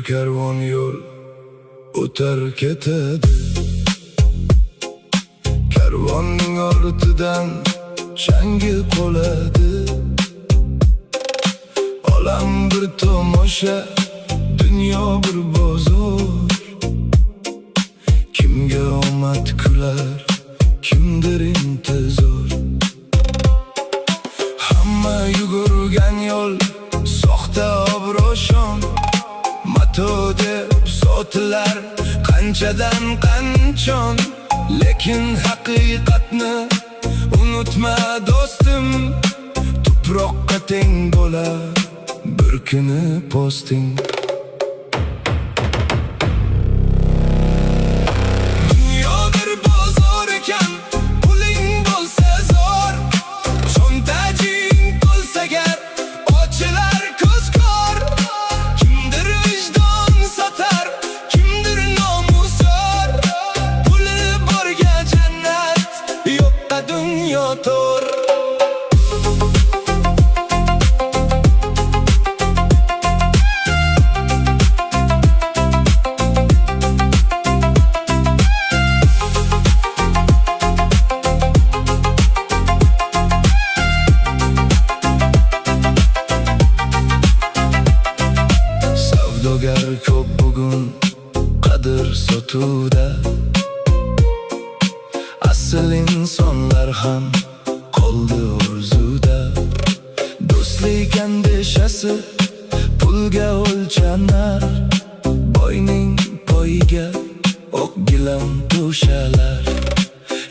karvon yo'l o'tar ketadi. Karvonning ortidan changi qoladi. Olam bir tomosha, dunyo bir bozor. Kimga omad kular, kimdir intizor. Hamma yugurgan yo'l soxta obro'shon. Mato deb sotilar qanchadan qanchon. Lekin haqiqatni unutma do'stim. Tuproqqa teng bo'lar bir kuni posting. Dunyo bir bozor ekan, puling bo'lsa zo'r. Cho'ntaging to'lsa gar, ochilar ko'z kor. Kimdir vijdon sotar, kimdir nomusor. Puli borga jannat, yo'qqa dunyo to'r. Savdogar ko'p bugun qadr sotuvda. Asl insonlar ham qoldi orzuda. Do'stlik andishasi pulga o'lchanar. Boyning poyiga oq gilam to'shalar.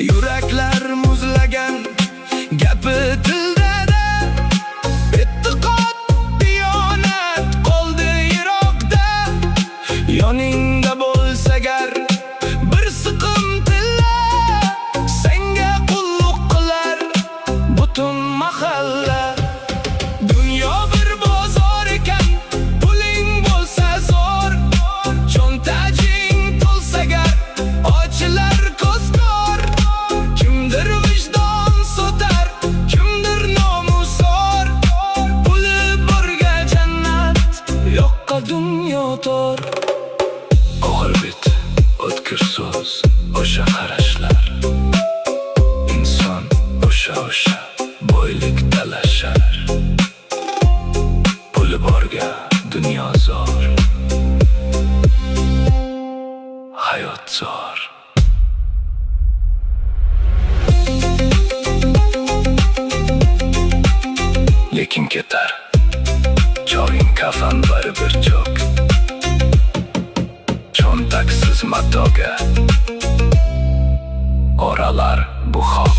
Yuraklar muzlagan gapi tildada. E'tiqod diyonat qoldi yiroqda. Yoningda bo'lsa gar bir siqim tilla, senga qulluq qilar butun mahalla. Dunyo bir bozor ekan, puling bo'lsa zo'r. Cho'ntaging to'lsa gar, ochilar ko'z kor. Kimdir vijdon sotar, kimdir nomusor. Puli borga jannat, yo'qqa dunyo to'r. Og'ir bit, o'tkir so'z, o'sha qarashlar. Inson o'sha boylik talashar. Puli borga dunyo zo'r, hayot zo'r. Lekin ketar joying kafan baribir cho'k. Cho'ntaksiz matoga oralar bu xok.